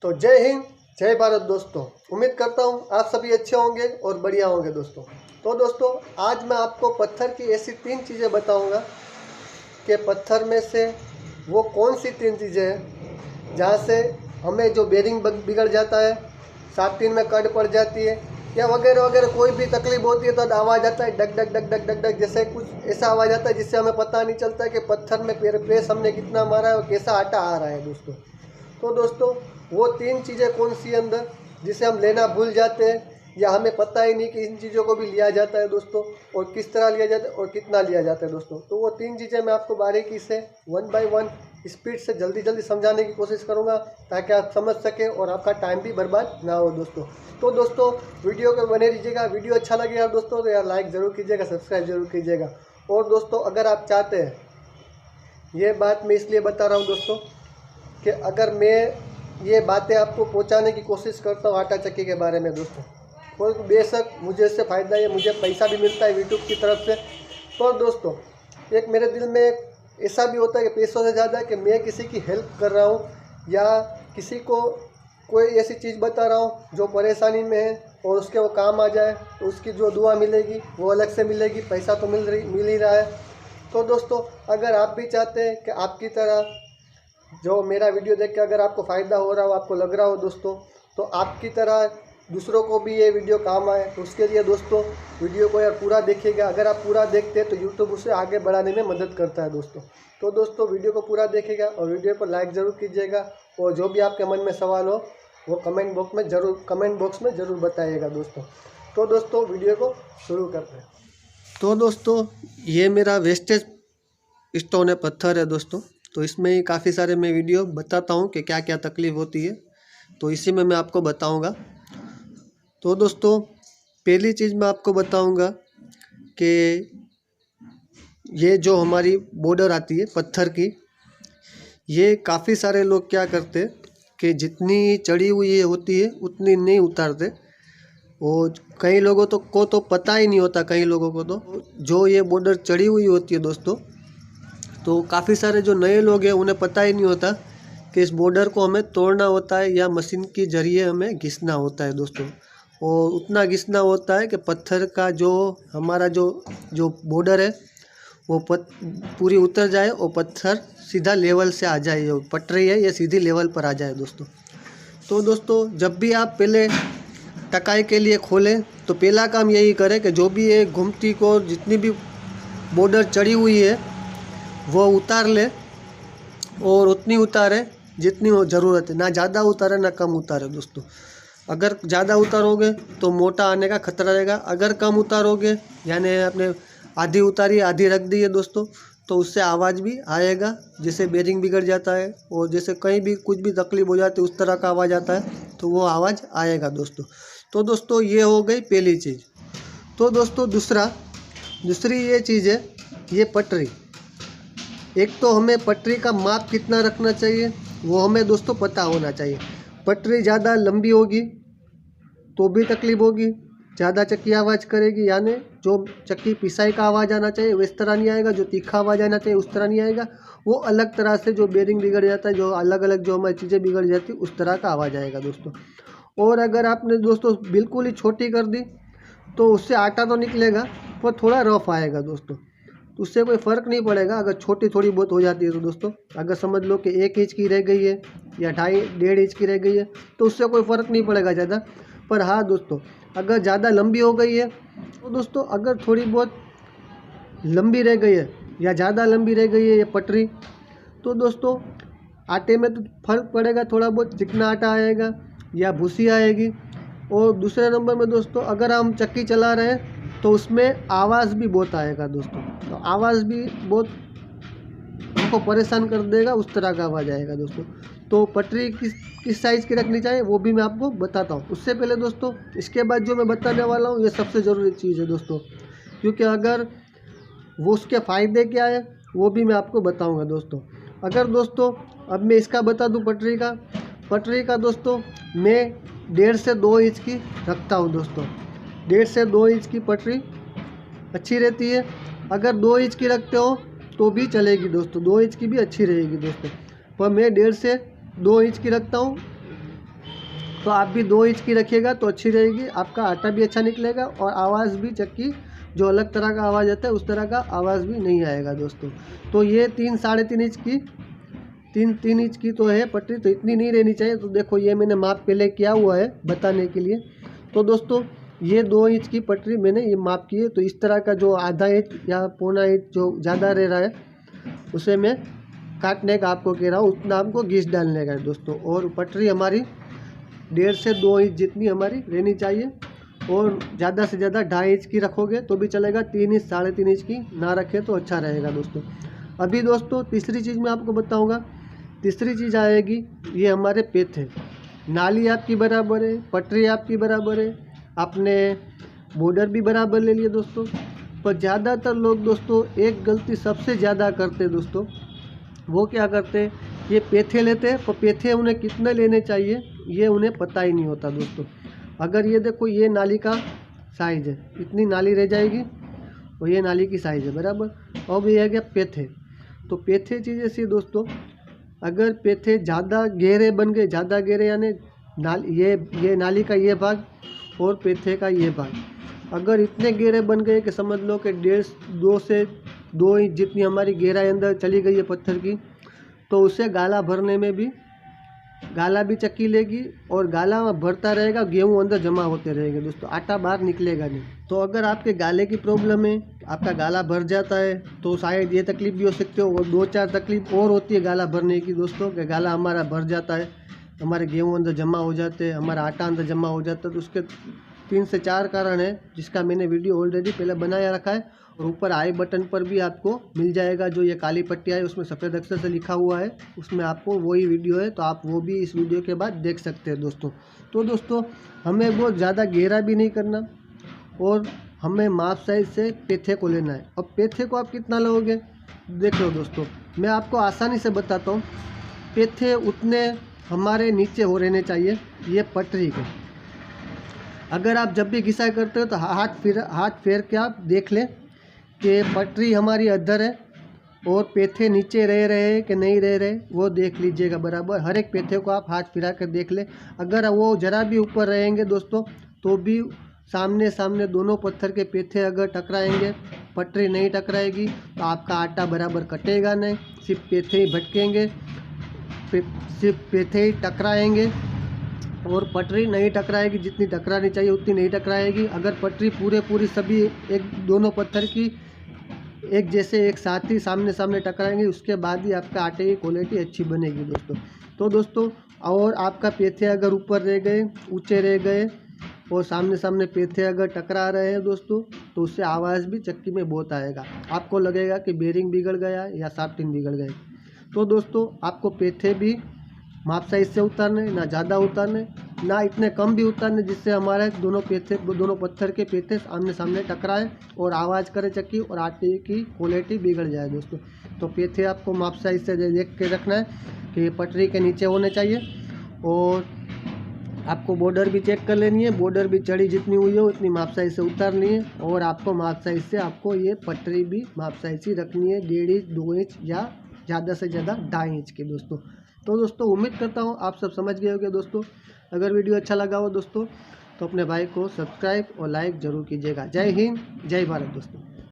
तो जय हिंद, जय भारत दोस्तों। उम्मीद करता हूँ आप सभी अच्छे होंगे और बढ़िया होंगे दोस्तों। तो दोस्तों आज मैं आपको पत्थर की ऐसी 3 चीज़ें बताऊँगा कि पत्थर में से वो कौन सी 3 चीज़ें हैं जहाँ से हमें जो बेरिंग बिगड़ जाता है, साथ में कट पड़ जाती है या वगैरह वगैरह कोई भी तकलीफ होती है तो आवाज़ आता है डग डग डग डग डग डग, जैसे कुछ ऐसा आवाज़ आता है जिससे हमें पता नहीं चलता है कि पत्थर में प्रेस हमने कितना मारा है और कैसा आटा आ रहा है दोस्तों। तो दोस्तों वो 3 चीज़ें कौन सी अंदर जिसे हम लेना भूल जाते हैं या हमें पता ही नहीं कि इन चीज़ों को भी लिया जाता है दोस्तों, और किस तरह लिया जाता है और कितना लिया जाता है दोस्तों। तो वो 3 चीज़ें मैं आपको बारीकी से 1 बाय 1 स्पीड से जल्दी समझाने की कोशिश करूँगा ताकि आप समझ सकें और आपका टाइम भी बर्बाद ना हो दोस्तों। तो दोस्तों वीडियो को बने रहिएगा। वीडियो अच्छा लगेगा दोस्तों तो यार लाइक ज़रूर कीजिएगा, सब्सक्राइब जरूर कीजिएगा। और दोस्तों अगर आप चाहते हैं, ये बात मैं इसलिए बता रहा हूँ दोस्तों कि अगर मैं ये बातें आपको पहुंचाने की कोशिश करता हूँ आटा चक्की के बारे में दोस्तों, और बेशक मुझे इससे फ़ायदा है, मुझे पैसा भी मिलता है यूट्यूब की तरफ से। तो दोस्तों एक मेरे दिल में ऐसा भी होता है कि पैसों से ज़्यादा कि मैं किसी की हेल्प कर रहा हूँ या किसी को कोई ऐसी चीज़ बता रहा हूँ जो परेशानी में है और उसके वो काम आ जाए, तो उसकी जो दुआ मिलेगी वो अलग से मिलेगी, पैसा तो मिल ही रहा है। तो दोस्तों अगर आप भी चाहते हैं कि आपकी तरह जो मेरा वीडियो देख के अगर आपको फ़ायदा हो रहा हो, आपको लग रहा हो दोस्तों, तो आपकी तरह दूसरों को भी ये वीडियो काम आए, तो उसके लिए दोस्तों वीडियो को यार पूरा देखिएगा। अगर आप पूरा देखते हैं तो यूट्यूब उसे आगे बढ़ाने में मदद करता है दोस्तों। तो दोस्तों वीडियो को पूरा देखिएगा और वीडियो पर लाइक ज़रूर कीजिएगा, और जो भी आपके मन में सवाल हो वो कमेंट बॉक्स में ज़रूर बताइएगा दोस्तों। तो दोस्तों वीडियो को शुरू करते हैं। तो दोस्तों ये मेरा वेस्टेज स्टोन है, पत्थर है दोस्तों। तो इसमें ही काफ़ी सारे मैं वीडियो बताता हूँ कि क्या क्या तकलीफ़ होती है, तो इसी में मैं आपको बताऊँगा। तो दोस्तों पहली चीज़ मैं आपको बताऊँगा कि ये जो हमारी बॉर्डर आती है पत्थर की, ये काफ़ी सारे लोग क्या करते कि जितनी चढ़ी हुई होती है उतनी नहीं उतारते, और कई लोगों को तो पता ही नहीं होता, कई लोगों को तो जो ये बॉर्डर चढ़ी हुई होती है दोस्तों, तो काफ़ी सारे जो नए लोग हैं उन्हें पता ही नहीं होता कि इस बॉर्डर को हमें तोड़ना होता है या मशीन के ज़रिए हमें घिसना होता है दोस्तों। और उतना घिसना होता है कि पत्थर का जो हमारा जो बॉर्डर है वो पूरी उतर जाए और पत्थर सीधा लेवल से आ जाए, जो पटरी है ये सीधी लेवल पर आ जाए दोस्तों। तो दोस्तों जब भी आप पहले टकाई के लिए खोलें तो पहला काम यही करें कि जो भी ये घुमटी को जितनी भी बॉर्डर चढ़ी हुई है वो उतार ले, और उतनी उतारे जितनी वो ज़रूरत है, ना ज़्यादा उतारे ना कम उतारे दोस्तों। अगर ज़्यादा उतारोगे तो मोटा आने का खतरा रहेगा, अगर कम उतारोगे यानी आपने आधी उतारी आधी रख दी है दोस्तों, तो उससे आवाज़ भी आएगा, जैसे बेरिंग बिगड़ जाता है और जैसे कहीं भी कुछ भी तकलीफ हो जाती है उस तरह का आवाज़ आता है, तो वो आवाज़ आएगा दोस्तों। तो दोस्तों ये हो गई पहली चीज़। तो दोस्तों दूसरी ये चीज़ है, ये पटरी। एक तो हमें पटरी का माप कितना रखना चाहिए वो हमें दोस्तों पता होना चाहिए। पटरी ज़्यादा लंबी होगी तो भी तकलीफ होगी, ज़्यादा चक्की आवाज़ करेगी, यानी जो चक्की पिसाई का आवाज़ आना चाहिए वो इस तरह नहीं आएगा, जो तीखा आवाज़ आना चाहिए उस तरह नहीं आएगा, वो अलग तरह से जो बेरिंग बिगड़ जाता है, जो अलग अलग जो हमारी चीज़ें बिगड़ जाती है उस तरह का आवाज़ आएगा दोस्तों। और अगर आपने दोस्तों बिल्कुल ही छोटी कर दी तो उससे आटा तो निकलेगा पर थोड़ा रफ आएगा दोस्तों, तो उससे कोई फ़र्क नहीं पड़ेगा। अगर छोटी थोड़ी बहुत हो जाती है तो दोस्तों, अगर समझ लो कि 1 इंच की रह गई है या 2.5 इंच की रह गई है तो उससे कोई फ़र्क नहीं पड़ेगा ज़्यादा। पर हाँ दोस्तों अगर ज़्यादा लंबी हो गई है तो दोस्तों, अगर थोड़ी बहुत लंबी रह गई है या ज़्यादा लंबी रह गई है ये पटरी, तो दोस्तों आटे में तो फ़र्क पड़ेगा थोड़ा बहुत, चिकना आटा आएगा या भूसी आएगी। और दूसरे नंबर में दोस्तों अगर हम चक्की चला रहे हैं तो उसमें आवाज़ भी बहुत आएगा दोस्तों, तो आवाज़ भी बहुत हमको परेशान कर देगा, उस तरह का आवाज़ आएगा दोस्तों। तो पटरी किस साइज़ की रखनी चाहिए वो भी मैं आपको बताता हूँ। उससे पहले दोस्तों इसके बाद जो मैं बताने वाला हूँ ये सबसे ज़रूरी चीज़ है दोस्तों, क्योंकि अगर वो उसके फ़ायदे क्या है वो भी मैं आपको बताऊँगा दोस्तों। अगर दोस्तों अब मैं इसका बता दूँ पटरी का दोस्तों मैं 1.5 से 2 इंच की रखता हूँ दोस्तों। 1.5 से 2 इंच की पटरी अच्छी रहती है। अगर 2 इंच की रखते हो तो भी चलेगी दोस्तों, 2 इंच की भी अच्छी रहेगी दोस्तों, पर मैं 1.5 से 2 इंच की रखता हूँ तो आप भी 2 इंच की रखिएगा तो अच्छी रहेगी, आपका आटा भी अच्छा निकलेगा और आवाज़ भी चक्की जो अलग तरह का आवाज़ आता है उस तरह का आवाज़ भी नहीं आएगा दोस्तों। तो ये 3-3.5 इंच की 3 इंच की तो है पटरी, तो इतनी नहीं रहनी चाहिए। तो देखो ये मैंने माप पहले किया हुआ है बताने के लिए। तो दोस्तों ये 2 इंच की पटरी मैंने ये माप की है। तो इस तरह का जो आधा इंच या पौना इंच जो ज़्यादा रह रहा है उसे मैं काटने का आपको कह रहा हूँ, उतना आपको घिस डालने का है दोस्तों। और पटरी हमारी 1.5 से 2 इंच जितनी हमारी रहनी चाहिए, और ज़्यादा से ज़्यादा 2.5 इंच की रखोगे तो भी चलेगा, 3 इंच 3.5 इंच की ना रखें तो अच्छा रहेगा दोस्तों। अभी दोस्तों तीसरी चीज़ मैं आपको बताऊंगा। तीसरी चीज़ आएगी ये हमारे पेथे। नाली आपकी बराबर है, पटरी आपकी बराबर है, आपने बॉर्डर भी बराबर ले लिए दोस्तों। पर ज़्यादातर लोग दोस्तों एक गलती सबसे ज़्यादा करते हैं दोस्तों, वो क्या करते हैं, ये पेथे लेते हैं, पर पेथे उन्हें कितने लेने चाहिए ये उन्हें पता ही नहीं होता दोस्तों। अगर ये देखो ये नाली का साइज़ है, इतनी नाली रह जाएगी और ये नाली की साइज़ है बराबर। अब ये है क्या पेथे। तो पेथे चीज़ ऐसी दोस्तों, अगर पेथे ज़्यादा गहरे बन गए, ज़्यादा गहरे यानी ये नाली का ये भाग और पेथे का ये भाग अगर इतने गहरे बन गए कि समझ लो कि 1.5-2 से 2 इंच जितनी हमारी गहराई अंदर चली गई है पत्थर की, तो उसे गाला भरने में भी गाला भी चक्की लेगी और गाला में भरता रहेगा, गेहूं अंदर जमा होते रहेंगे दोस्तों, आटा बाहर निकलेगा नहीं। तो अगर आपके गाले की प्रॉब्लम है, आपका गाला भर जाता है, तो शायद ये तकलीफ भी हो सकती हो। और 2-4 तकलीफ और होती है गाला भरने की दोस्तों, कि गाला हमारा भर जाता है, हमारे गेहूँ अंदर जमा हो जाते हैं, हमारा आटा अंदर जमा हो जाता है। तो उसके 3 से 4 कारण है, जिसका मैंने वीडियो ऑलरेडी पहले बनाया रखा है। और ऊपर आई बटन पर भी आपको मिल जाएगा, जो ये काली पट्टिया है उसमें सफ़ेद अक्षर से लिखा हुआ है, उसमें आपको वही वीडियो है, तो आप वो भी इस वीडियो के बाद देख सकते हैं दोस्तों। तो दोस्तों हमें बहुत ज़्यादा गहरा भी नहीं करना और हमें माप साइज से पेथे को लेना है। अब पेथे को आप कितना लोगे देख लो दोस्तों, मैं आपको आसानी से बताता हूँ। पेथे उतने हमारे नीचे हो रहने चाहिए ये पटरी के। अगर आप जब भी घिसाई करते हो तो हाथ फेर के आप देख लें कि पटरी हमारी अधर है और पेथे नीचे रह रहे हैं कि नहीं रह रहे, वो देख लीजिएगा बराबर। हर एक पेथे को आप हाथ फिरा कर देख लें। अगर वो ज़रा भी ऊपर रहेंगे दोस्तों तो भी सामने सामने दोनों पत्थर के पेथे अगर टकराएंगे, पटरी नहीं टकराएगी तो आपका आटा बराबर कटेगा नहीं, सिर्फ पेथे ही भटकेंगे, सिर्फ पेथे ही टकराएंगे और पटरी नहीं टकराएगी। जितनी टकरानी चाहिए उतनी नहीं टकराएगी। अगर पटरी पूरी सभी एक दोनों पत्थर की एक जैसे एक साथ ही सामने सामने टकराएंगे, उसके बाद ही आपका आटे की क्वालिटी अच्छी बनेगी दोस्तों। तो दोस्तों और आपका पेथे अगर ऊपर रह गए, ऊंचे रह गए और सामने सामने पेथे अगर टकरा रहे हैं दोस्तों, तो उससे आवाज़ भी चक्की में बहुत आएगा, आपको लगेगा कि बेरिंग बिगड़ गया या शाफ्टिंग बिगड़ गए। तो दोस्तों आपको पेथे भी माप साइज से उतारने, ना ज़्यादा उतारने ना इतने कम भी उतारने जिससे हमारे दोनों पत्थर के पेथे आमने सामने टकराए और आवाज़ करे चक्की और आटे की क्वालिटी बिगड़ जाए दोस्तों। तो पेथे आपको माप साइज से देख के रखना है कि पटरी के नीचे होने चाहिए। और आपको बॉर्डर भी चेक कर लेनी है, बॉर्डर भी चढ़ी जितनी हुई हो उतनी माप साइज से उतारनी है। और आपको माप साइज से आपको ये पटरी भी माप साइज ही रखनी है, 1.5 इंच 2 इंच या ज़्यादा से ज़्यादा 2.5 इंच की दोस्तों। तो दोस्तों उम्मीद करता हूँ आप सब समझ गए होंगे दोस्तों। अगर वीडियो अच्छा लगा हो दोस्तों तो अपने भाई को सब्सक्राइब और लाइक ज़रूर कीजिएगा। जय हिंद, जय भारत दोस्तों।